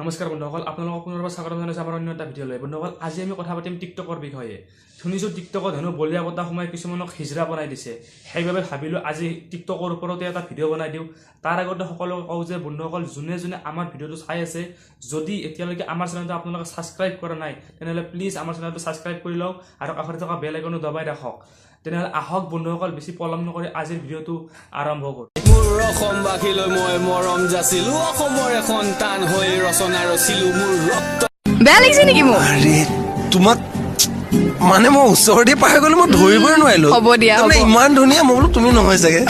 নমস্কাৰ বন্ধুসকল, আপোনালোকক পুনৰবাৰ স্বাগতম জনাইছোঁ আমাৰ অন্য এটা ভিডিঅ'লৈ। বন্ধুসকল, আজি আমি কথা পাতিম টিকটকৰ বিষয়ে। শুনিছোঁ টিকটকত হেনো বলীয়া বঁটা সোমাই কিছুমানক হিজৰা বনাই দিছে। সেইবাবে ভাবিলোঁ আজি টিকটকৰ ওপৰতে এটা ভিডিঅ' বনাই দিওঁ। তাৰ আগতে সকলোকে কওঁ যে বন্ধুসকল, যোনে যোনে আমাৰ ভিডিঅ'টো চাই আছে, যদি এতিয়ালৈকে আমাৰ চেনেলটো আপোনালোকে ছাবস্ক্ৰাইব কৰা নাই, তেনেহ'লে প্লিজ আমাৰ চেনেলটো ছাবস্ক্ৰাইব কৰি লওক আৰু কাষতে থকা বেল আইকনটো দবাই ৰাখক। তেনেহ'লে আহক বন্ধুসকল, বেছি পলম নকৰি আজিৰ ভিডিঅ'টো আৰম্ভ কৰোঁ। মোৰ অসমবাসীলৈ মই মৰম যাচিলো, অসমৰ এখন টান হৈ ৰচনা ৰচিলো, মোৰ ৰক্ত বেয়া লাগিছে নেকি মোৰ? আৰে তোমাক মানে মই ওচৰতে পাই গ'লো, মই ধৰিবই নোৱাৰিলো। হ'ব দিয়া, তাৰমানে ইমান ধুনীয়া, মই বোলো তুমি নহয় চাগে।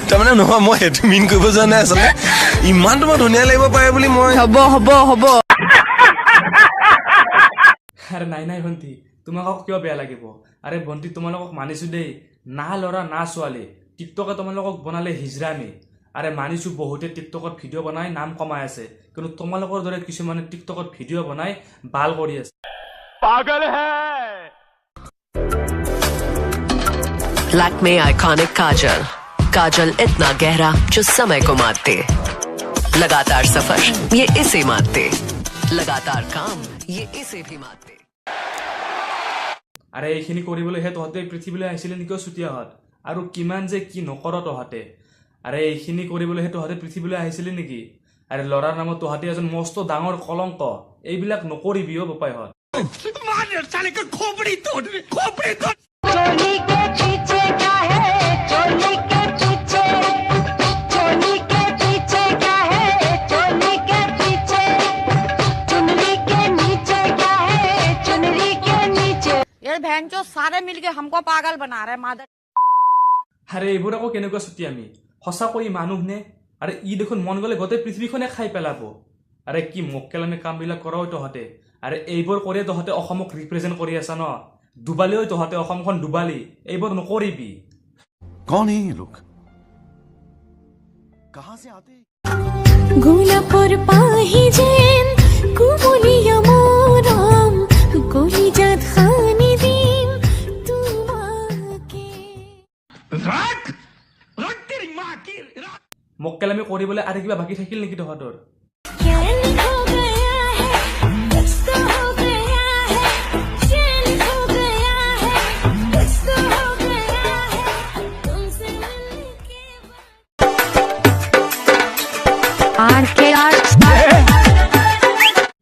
তাৰমানে নহয়, মই সেইটো মিন কৰিব যোৱা নাই আচলতে। ইমান তোমাৰ ধুনীয়া লাগিব পাৰে বুলি মই হ'ব হ'ব হ'ব আৰে নাই ভণ্টি, তোমালোকক কিয় বেয়া লাগিব? আৰে ভণ্টি, তোমালোকক মানিছোঁ দেই, না ল'ৰা না ছোৱালী, টিকটকে তোমালোকক বনালে হিজৰামি। আৰে মানিছোঁ বহুতে টিকটকত ভিডিঅ' বনাই নাম কমাই আছে, কিন্তু তোমালোকৰ দৰে কিছুমানে টিকটকত ভিডিঅ' বনাই ভাল কৰি আছে। लैक्मे आइकॉनिक काजल, काजल इतना गहरा जो समय को मारते, लगातार सफर ये इसे मारते, लगातार काम ये इसे भी मारते। আৰে এইখিনি কৰিবলৈহে তহঁতে পৃথিৱীলৈ আহিছিলে নেকি চুতীয়াহঁত? আৰু কিমান যে কি নকৰ তহঁতে? আৰে এইখিনি কৰিবলৈহে তহঁতে পৃথিৱীলৈ আহিছিলে নেকি? আৰে ল'ৰাৰ নামত তহঁতে এজন মস্ত ডাঙৰ কলংক। এইবিলাক নকৰিবি অ' বোপাইহঁত। चोली के पीछे क्या है? चोली के पीछे, चोली के पीछे क्या है? चोली के पीछे, चुनरी के नीचे क्या है? चुनरी के नीचे। ये बहन जो सारे मिलके हमको पागल बना रहे हैं मादर। আৰে এইবোৰ আকৌ কেনেকুৱা চুটি আমি? সঁচাকৈ মানুহ নে? আৰে ই দেখোন মন গ'লে গোটেই পৃথিৱীখনে খাই পেলাব। আৰে কি মক্কেলামী কামবিলাক কৰাও তহঁতে? আৰে এইবোৰ কৰি তহঁতে অসমক ৰিপ্ৰেজেণ্ট কৰি আছা ন? ডুবালেও তহঁতে অসমখন ডুবালি। এইবোৰ নকৰিবি। कौन है ये लोग, कहाँ से आते हैं? গোলাপৰ পাহি যেন কুমলিয়া মোৰাম কলিজাত খানি দিন তোমাকে। মক্কেলামী কৰিবলৈ আৰু কিবা বাকী থাকিল নেকি তহঁতৰ? चैन हो गया है, कुछ तो हो गया है, चैन हो गया है, कुछ तो हो गया है, तुमसे मिलके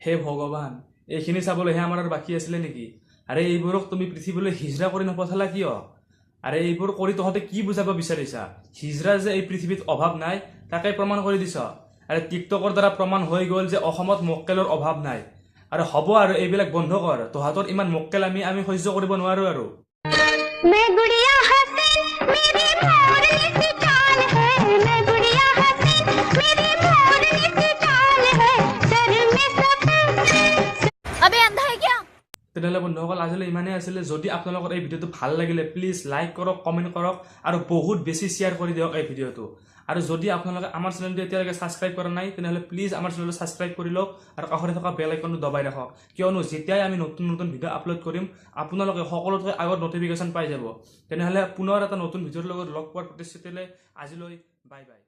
হে ভগৱান, এইখিনি চাবলৈহে আমাৰ আৰু বাকী আছিলে নেকি? আৰে এইবোৰক তুমি পৃথিৱীলৈ হিজৰা কৰি নপঠালা কিয়? আৰে এইবোৰ কৰি তহঁতে কি বুজাব বিচাৰিছা? হিজৰা যে এই পৃথিৱীত অভাৱ নাই তাকে প্ৰমাণ কৰি দিছ। আৰে টিকটকৰ দ্বাৰা প্ৰমাণ হৈ গ'ল যে অসমত মক্কেলৰ অভাৱ নাই। আৰু হ'ব আৰু এইবিলাক বন্ধ কৰ। তহঁতৰ ইমান মক্কেল আমি সহ্য কৰিব নোৱাৰো আৰু। मैं गुड़िया हसीन मेरी मोरनी सी चाल है, मैं गुड़िया हसीन मेरी मोरनी सी चाल है, सर में सब। अबे अंधा है क्या? তেনেহ'লে বন্ধুসকল, আজিলৈ ইমানেই আছিলে। যদি আপোনালোকৰ এই ভিডিঅ'টো ভাল লাগিলে প্লিজ লাইক কৰক, কমেণ্ট কৰক আৰু বহুত বেছি শ্বেয়াৰ কৰি দিয়ক এই ভিডিঅ'টো। আৰু যদি আপোনালোকে আমাৰ চেনেলটো এতিয়ালৈকে ছাবস্ক্ৰাইব কৰা নাই, তেনেহ'লে প্লিজ আমাৰ চেনেলটো ছাবস্ক্ৰাইব কৰি লওক আৰু কাষতে থকা বেল আইকনটো দবাই ৰাখক। কিয়নো যেতিয়াই আমি নতুন নতুন ভিডিঅ' আপলোড কৰিম, আপোনালোকে সকলোতকৈ আগত নটিফিকেশ্যন পাই যাব। তেনেহ'লে পুনৰ এটা নতুন ভিডিঅ'ৰ লগত লগ পোৱাৰ প্ৰতিশ্ৰুতিলৈ আজিলৈ বাই বাই।